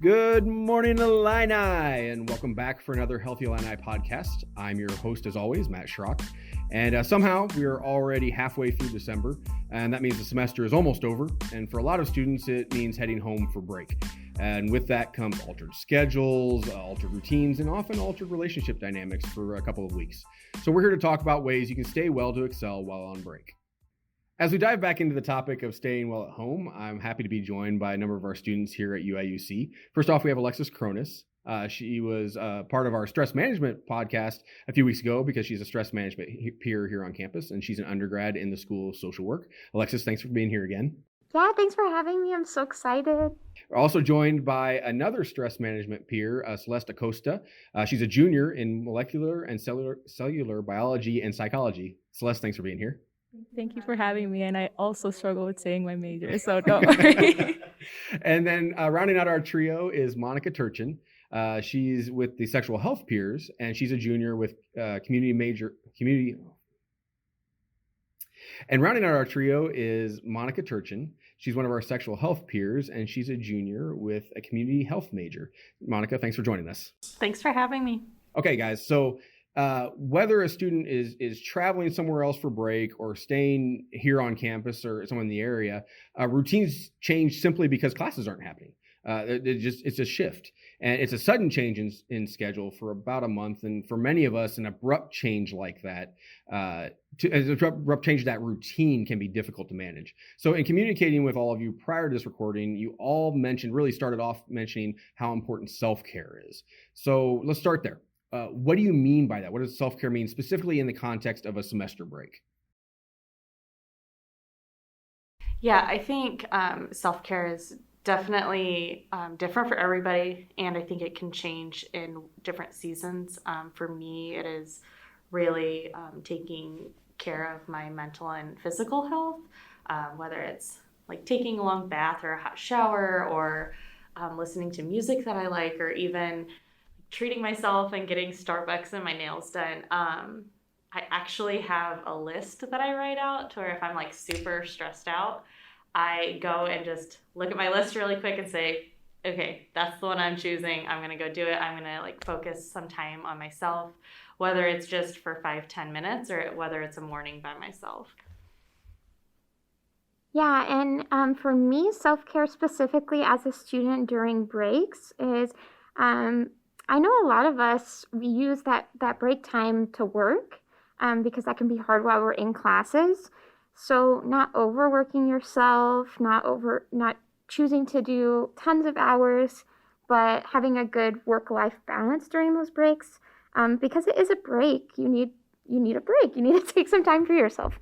Good morning, Illini, and welcome back for another Healthy Illini podcast. I'm your host, as always, Matt Schrock, and somehow we are already halfway through December, and that means the semester is almost over, and for a lot of students, it means heading home for break. And with that comes altered schedules, altered routines, and often altered relationship dynamics for a couple of weeks. So we're here to talk about ways you can stay well to excel while on break. As we dive back into the topic of staying well at home, I'm happy to be joined by a number of our students here at UIUC. First off, we have Alexis Cronus. She was part of our stress management podcast a few weeks ago because she's a stress management peer here on campus, and she's an undergrad in the School of Social Work. Alexis, thanks for being here again. Yeah, thanks for having me. I'm so excited. We're also joined by another stress management peer, Celeste Acosta. She's a junior in molecular and cellular biology and psychology. Celeste, thanks for being here. Thank you for having me, and I also struggle with saying my major, so don't worry. And then rounding out our trio is Monica Turchin. She's with the sexual health peers, and she's a junior with community. And rounding out our trio is Monica Turchin. She's one of our sexual health peers, and she's a junior with a community health major. Monica, thanks for joining us. Thanks for having me. Okay, guys, so whether a student is traveling somewhere else for break or staying here on campus or somewhere in the area, routines change simply because classes aren't happening. It's a shift, and it's a sudden change in schedule for about a month. And for many of us, an abrupt change like that, abrupt change that routine can be difficult to manage. So in communicating with all of you prior to this recording, you all started off mentioning how important self-care is. So let's start there. What do you mean by that? What does self-care mean specifically in the context of a semester break? Yeah, I think self-care is definitely different for everybody, and I think it can change in different seasons. For me, it is really taking care of my mental and physical health, whether it's like taking a long bath or a hot shower, or listening to music that I like, or even treating myself and getting Starbucks and my nails done. I actually have a list that I write out to where if I'm like super stressed out, I go and just look at my list really quick and say, okay, that's the one I'm choosing. I'm going to go do it. I'm going to like focus some time on myself, whether it's just for 5-10 minutes or whether it's a morning by myself. Yeah, and for me, self-care specifically as a student during breaks is, I know a lot of us use that break time to work because that can be hard while we're in classes. So not overworking yourself, not choosing to do tons of hours, but having a good work-life balance during those breaks. Because it is a break, you need a break. You need to take some time for yourself.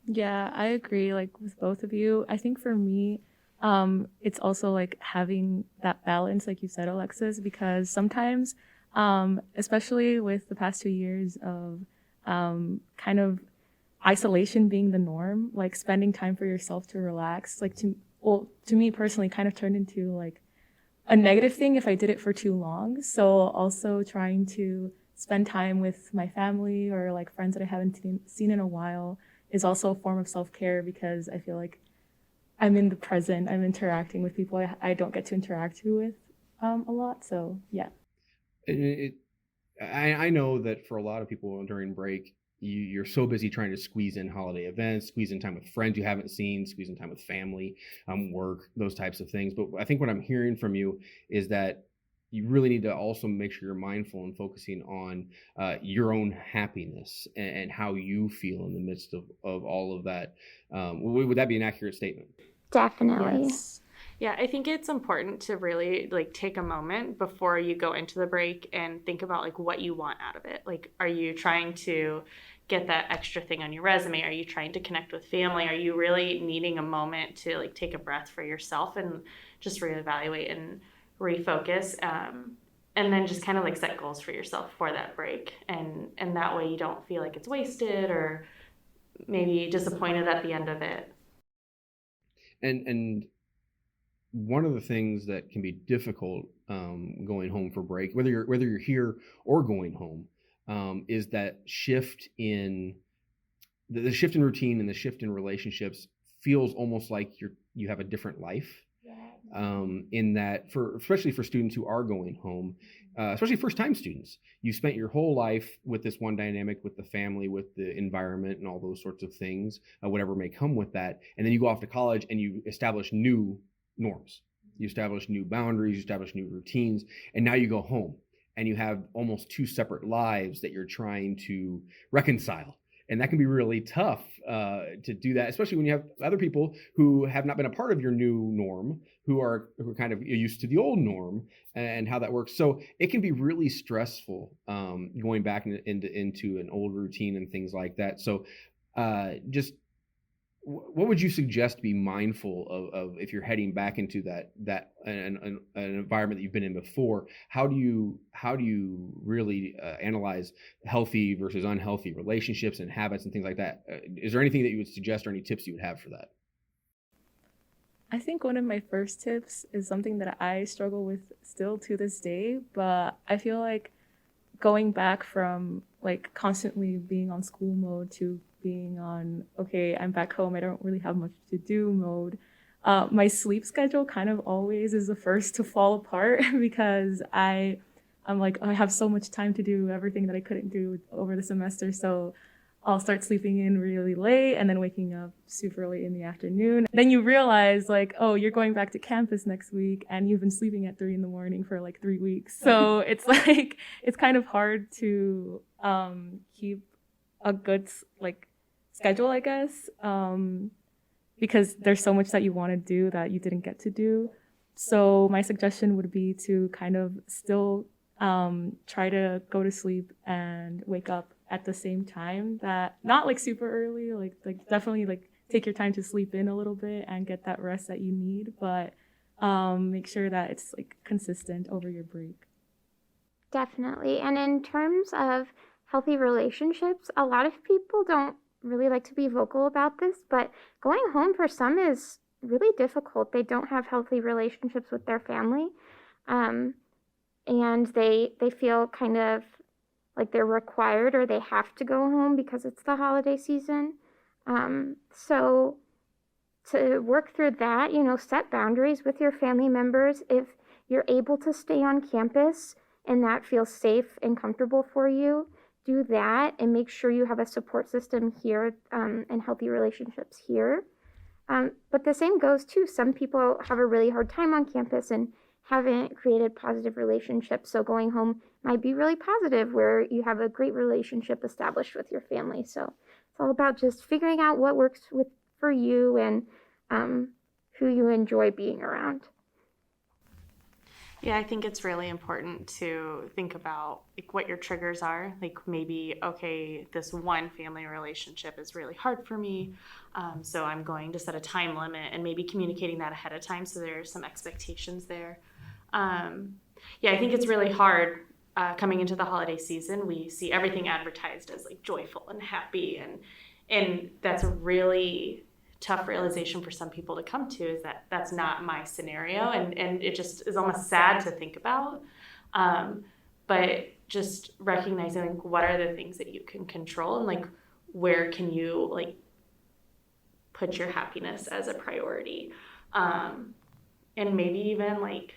Yeah, I agree, like with both of you. I think for me, it's also like having that balance, like you said, Alexis, because sometimes, especially with the past 2 years of kind of isolation being the norm, like spending time for yourself to relax, like to me personally kind of turned into like a negative thing if I did it for too long. So also trying to spend time with my family or like friends that I haven't seen in a while is also a form of self-care, because I feel like I'm in the present. I'm interacting with people I don't get to interact with a lot. So yeah. I know that for a lot of people during break, you're so busy trying to squeeze in holiday events, squeeze in time with friends you haven't seen, squeeze in time with family, work, those types of things. But I think what I'm hearing from you is that you really need to also make sure you're mindful and focusing on your own happiness and how you feel in the midst of all of that. Would that be an accurate statement? Definitely. Yes. Yeah, I think it's important to really like take a moment before you go into the break and think about like what you want out of it. Like, are you trying to get that extra thing on your resume? Are you trying to connect with family? Are you really needing a moment to like take a breath for yourself and just reevaluate and refocus? And then just kind of like set goals for yourself for that break. And that way you don't feel like it's wasted or maybe disappointed at the end of it. And one of the things that can be difficult going home for break, whether you're here or going home, is that shift in the shift in routine and the shift in relationships feels almost like you have a different life. in that especially for students who are going home, especially first-time students, you spent your whole life with this one dynamic, with the family, with the environment, and all those sorts of things, whatever may come with that. And then you go off to college and you establish new norms, you establish new boundaries, you establish new routines, and now you go home and you have almost two separate lives that you're trying to reconcile. And that can be really tough to do that, especially when you have other people who have not been a part of your new norm, who are kind of used to the old norm and how that works. So it can be really stressful going back into an old routine and things like that. So just what would you suggest to be mindful of if you're heading back into that an environment that you've been in before? How do you really analyze healthy versus unhealthy relationships and habits and things like that? Is there anything that you would suggest or any tips you would have for that? I think one of my first tips is something that I struggle with still to this day, but I feel like going back from like constantly being on school mode to being on, okay, I'm back home, I don't really have much to do mode. My sleep schedule kind of always is the first to fall apart because I'm like, I have so much time to do everything that I couldn't do over the semester. So I'll start sleeping in really late and then waking up super late in the afternoon. Then you realize like, oh, you're going back to campus next week and you've been sleeping at 3 a.m. for like 3 weeks. So it's like, it's kind of hard to keep a good like schedule, I guess, because there's so much that you want to do that you didn't get to do. So my suggestion would be to kind of still try to go to sleep and wake up at the same time, that not like super early, like definitely like take your time to sleep in a little bit and get that rest that you need, but make sure that it's like consistent over your break. Definitely. And in terms of healthy relationships, a lot of people don't really like to be vocal about this, but going home for some is really difficult. They don't have healthy relationships with their family, and they feel kind of like they're required or they have to go home because it's the holiday season. So to work through that, set boundaries with your family members. If you're able to stay on campus and that feels safe and comfortable for you, do that and make sure you have a support system here and healthy relationships here. But the same goes too. Some people have a really hard time on campus and haven't created positive relationships. So going home might be really positive where you have a great relationship established with your family. So it's all about just figuring out what works for you and who you enjoy being around. Yeah, I think it's really important to think about like what your triggers are. Like maybe, okay, this one family relationship is really hard for me, so I'm going to set a time limit and maybe communicating that ahead of time so there are some expectations there. Yeah, I think it's really hard coming into the holiday season. We see everything advertised as like joyful and happy, and that's a really tough realization for some people to come to, is that that's not my scenario, and it just is almost sad to think about, but just recognizing like what are the things that you can control and like where can you like put your happiness as a priority, and maybe even like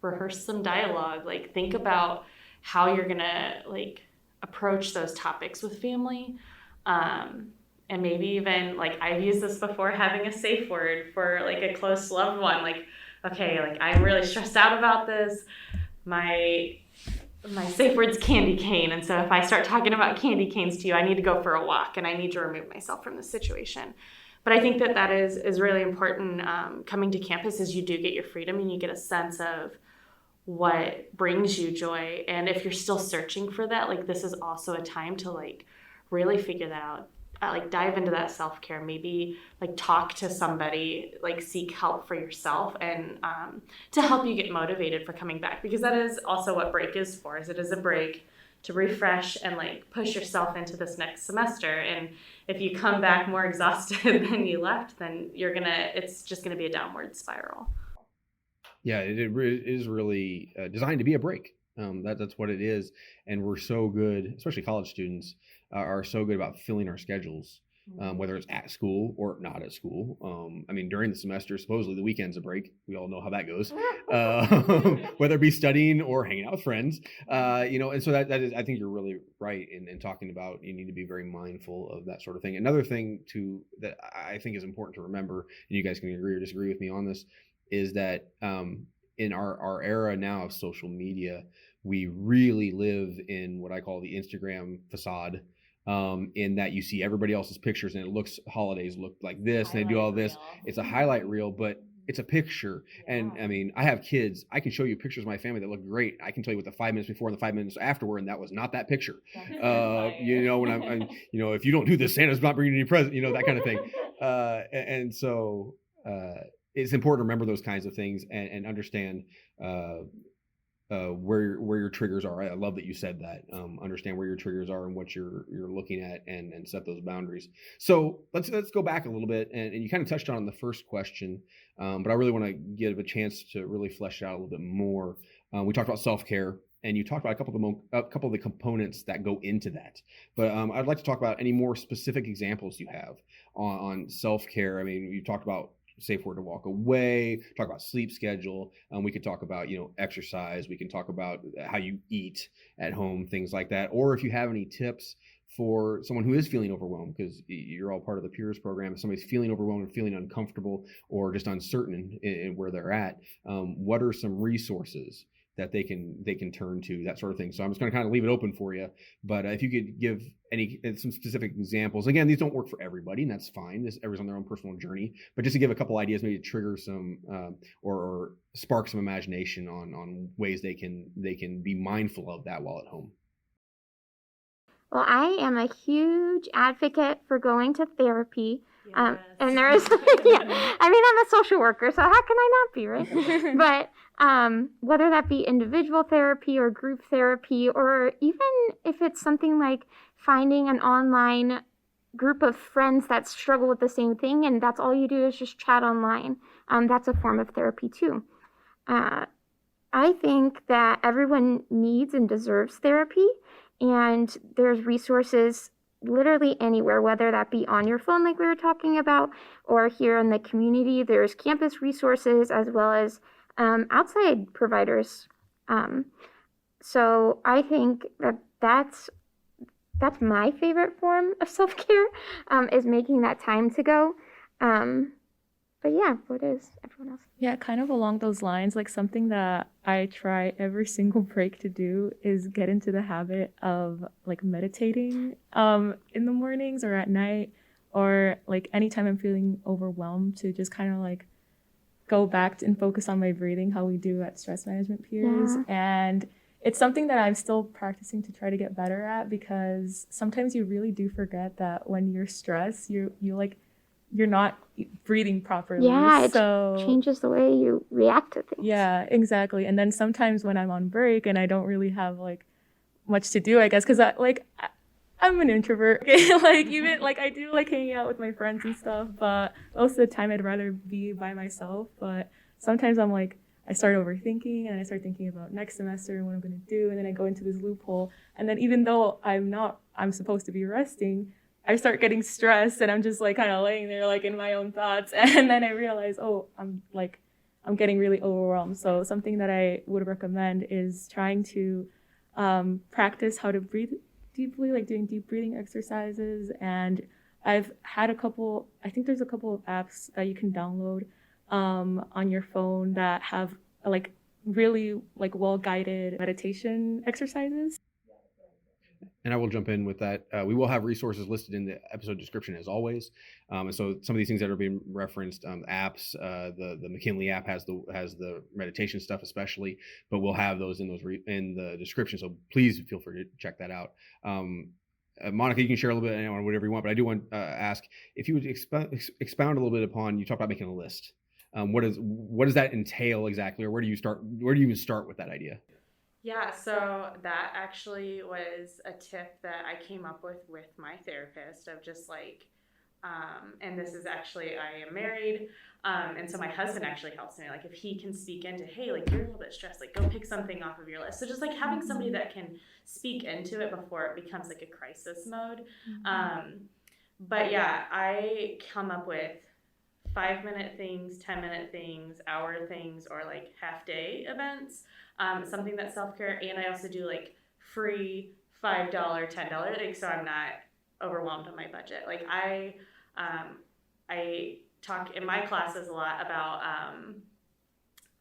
rehearse some dialogue, like think about how you're gonna like approach those topics with family. And maybe even, like, I've used this before, having a safe word for, like, a close loved one. Like, okay, like, I'm really stressed out about this. My safe word's candy cane. And so if I start talking about candy canes to you, I need to go for a walk and I need to remove myself from the situation. But I think that is really important coming to campus, is you do get your freedom and you get a sense of what brings you joy. And if you're still searching for that, like, this is also a time to, like, really figure that out. Like dive into that self-care, maybe like talk to somebody, like seek help for yourself, and to help you get motivated for coming back, because that is also what break is for. Is it is a break to refresh and like push yourself into this next semester. And if you come back more exhausted than you left, then it's just gonna be a downward spiral. Yeah, it is really designed to be a break. That's what it is. And we're so good, especially college students, are so good about filling our schedules whether it's at school or not at school. I mean, during the semester, supposedly the weekend's a break. We all know how that goes, whether it be studying or hanging out with friends, and so that is, I think you're really right in talking about, you need to be very mindful of that sort of thing. Another thing too that I think is important to remember, and you guys can agree or disagree with me on this, is that in our era now of social media, we really live in what I call the Instagram facade, in that you see everybody else's pictures and it looks, holidays look like this and they do all this. It's a highlight reel, but it's a picture. And I mean, I have kids. I can show you pictures of my family that look great. I can tell you what the 5 minutes before and the 5 minutes afterward, and that was not that picture. When I'm if you don't do this, Santa's not bringing you any present, that kind of thing. And so it's important to remember those kinds of things and understand where your triggers are. I love that you said that. Understand where your triggers are and what you're looking at, and set those boundaries. So let's go back a little bit, and you kind of touched on the first question, but I really want to give a chance to really flesh it out a little bit more. We talked about self-care, and you talked about a couple of the components that go into that. But I'd like to talk about any more specific examples you have on self-care. I mean, you talked about safe word to walk away, talk about sleep schedule. We could talk about, exercise. We can talk about how you eat at home, things like that. Or if you have any tips for someone who is feeling overwhelmed, because you're all part of the Peers program, if somebody's feeling overwhelmed and feeling uncomfortable or just uncertain in where they're at, what are some resources that they can turn to, that sort of thing. So I'm just going to kind of leave it open for you. But if you could give some specific examples. Again, these don't work for everybody, and that's fine. Everyone's on their own personal journey. But just to give a couple ideas, maybe to trigger some or spark some imagination on ways they can be mindful of that while at home. Well, I am a huge advocate for going to therapy. Yes. And there's, I'm a social worker, so how can I not be, right? But whether that be individual therapy or group therapy, or even if it's something like finding an online group of friends that struggle with the same thing, and that's all you do is just chat online, that's a form of therapy too. I think that everyone needs and deserves therapy, and there's resources literally anywhere, whether that be on your phone like we were talking about, or here in the community. There's campus resources as well as outside providers. So I think that's my favorite form of self-care, is making that time to go. But yeah, what is everyone else? Yeah, kind of along those lines, like something that I try every single break to do is get into the habit of like meditating in the mornings or at night, or like anytime I'm feeling overwhelmed, to just kind of like go back and focus on my breathing, how we do at stress management peers. Yeah. And it's something that I'm still practicing to try to get better at, because sometimes you really do forget that when you're stressed, you're not breathing properly. Yeah, it changes the way you react to things. Yeah, exactly. And then sometimes when I'm on break and I don't really have like much to do, I guess, because I'm an introvert. Okay? I do like hanging out with my friends and stuff, but most of the time I'd rather be by myself. But sometimes I start overthinking, and I start thinking about next semester and what I'm going to do, and then I go into this loophole. And then even though I'm supposed to be resting, I start getting stressed, and I'm just like kind of laying there like in my own thoughts. And then I realize, I'm getting really overwhelmed. So something that I would recommend is trying to practice how to breathe deeply, like doing deep breathing exercises. And I've had I think there's a couple of apps that you can download on your phone that have like really like well-guided meditation exercises. And I will jump in with that. We will have resources listed in the episode description as always. And so some of these things that are being referenced, apps, the McKinley app has the meditation stuff especially, but we'll have those in the description. So please feel free to check that out. Monica, you can share a little bit on whatever you want, but I do want to ask if you would expound a little bit upon, you talked about making a list. What does that entail exactly, or where do you even start with that idea? Yeah, so that actually was a tip that I came up with my therapist, of just like, and this is actually, I am married, and so my husband actually helps me, like if he can speak into, hey, like you're a little bit stressed, like go pick something off of your list. So just like having somebody that can speak into it before it becomes like a crisis mode. But yeah, I come up with 5-minute things, 10-minute things, hour things, or like half-day events. Something that's self-care, and I also do like free $5, $10, like, so I'm not overwhelmed on my budget. Like I talk in my classes a lot about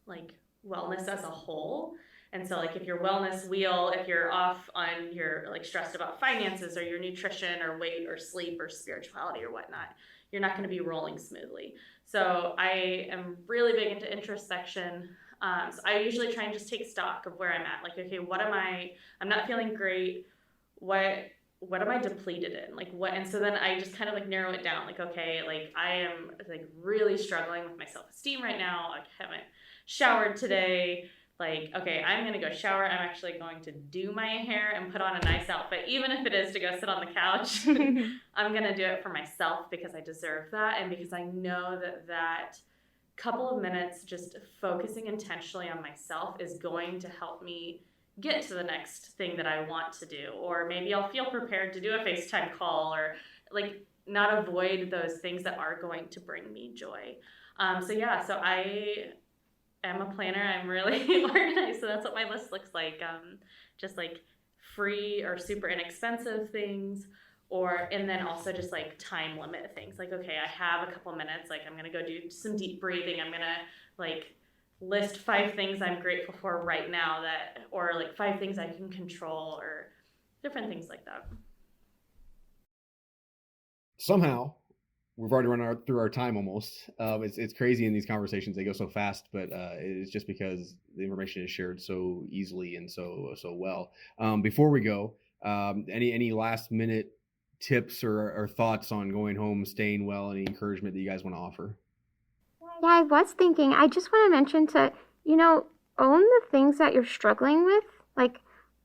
like wellness as a whole. And so like if your wellness wheel, if you're off on your like stressed about finances or your nutrition or weight or sleep or spirituality or whatnot, you're not going to be rolling smoothly. So I am really big into introspection. So I usually try and just take stock of where I'm at. Like, okay, I'm not feeling great. What am I depleted in? Like what? And so then I just kind of like narrow it down. Like, okay, like I am like really struggling with my self-esteem right now. I haven't showered today. Like, okay, I'm going to go shower. I'm actually going to do my hair and put on a nice outfit, even if it is to go sit on the couch. I'm going to do it for myself because I deserve that. And because I know that couple of minutes just focusing intentionally on myself is going to help me get to the next thing that I want to do. Or maybe I'll feel prepared to do a FaceTime call, or like not avoid those things that are going to bring me joy. So I am a planner. I'm really organized. So that's what my list looks like. Just like free or super inexpensive things, and then also just like time limit things. Like, okay, I have a couple minutes. Like I'm going to go do some deep breathing. I'm going to like list 5 things I'm grateful for right now or like 5 things I can control, or different things like that. Somehow, we've already run through our time almost. It's crazy in these conversations; they go so fast. But it's just because the information is shared so easily and so well. Before we go, any last minute tips or thoughts on going home, staying well? Any encouragement that you guys want to offer? Yeah, I was thinking, I just want to mention to, own the things that you're struggling with, like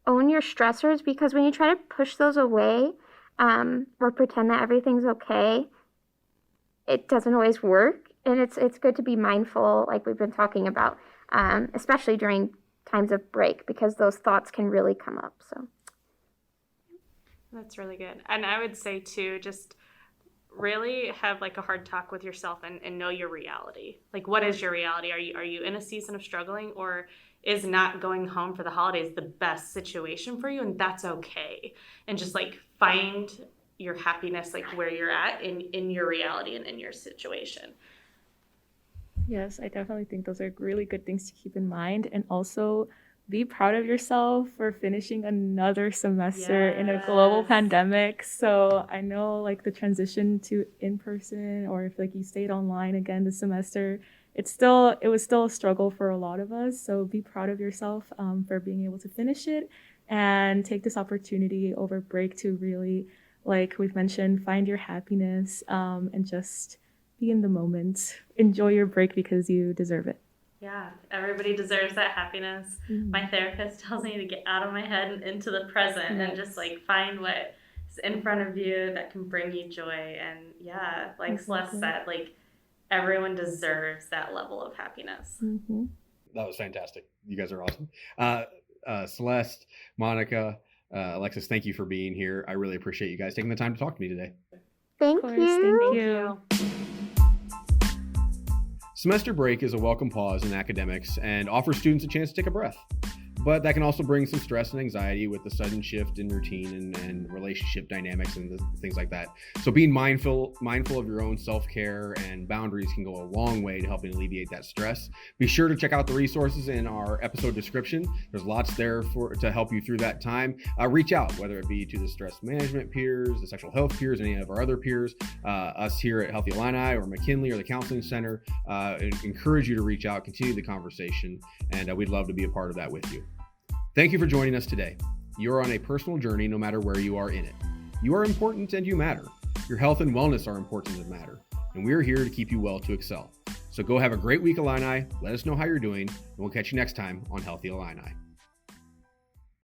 own your stressors, because when you try to push those away, or pretend that everything's okay, it doesn't always work. And it's good to be mindful, like we've been talking about, especially during times of break, because those thoughts can really come up. So that's really good. And I would say too, just really have like a hard talk with yourself and know your reality. Like, what is your reality? Are you in a season of struggling, or is not going home for the holidays the best situation for you? And that's okay. And just like find your happiness, like where you're at in your reality and in your situation. Yes, I definitely think those are really good things to keep in mind. And also be proud of yourself for finishing another semester in a global pandemic. So I know like the transition to in-person, or if like you stayed online again this semester, it was still a struggle for a lot of us. So be proud of yourself for being able to finish it, and take this opportunity over break to really, like we've mentioned, find your happiness, and just be in the moment. Enjoy your break because you deserve it. Yeah, everybody deserves that happiness. Mm-hmm. My therapist tells me to get out of my head and into the present, and just like find what's in front of you that can bring you joy. And yeah, like Celeste said, like everyone deserves that level of happiness. Mm-hmm. That was fantastic. You guys are awesome. Celeste, Monica, Alexis, thank you for being here. I really appreciate you guys taking the time to talk to me today. Thank you. Thank you. Semester break is a welcome pause in academics and offers students a chance to take a breath. But that can also bring some stress and anxiety with the sudden shift in routine and relationship dynamics and things like that. So being mindful of your own self-care and boundaries can go a long way to helping alleviate that stress. Be sure to check out the resources in our episode description. There's lots there to help you through that time. Reach out, whether it be to the stress management peers, the sexual health peers, any of our other peers, us here at Healthy Illini or McKinley or the Counseling Center. Encourage you to reach out, continue the conversation, and we'd love to be a part of that with you. Thank you for joining us today. You're on a personal journey no matter where you are in it. You are important and you matter. Your health and wellness are important and matter. And we're here to keep you well to excel. So go have a great week, Illini. Let us know how you're doing, and we'll catch you next time on Healthy Illini.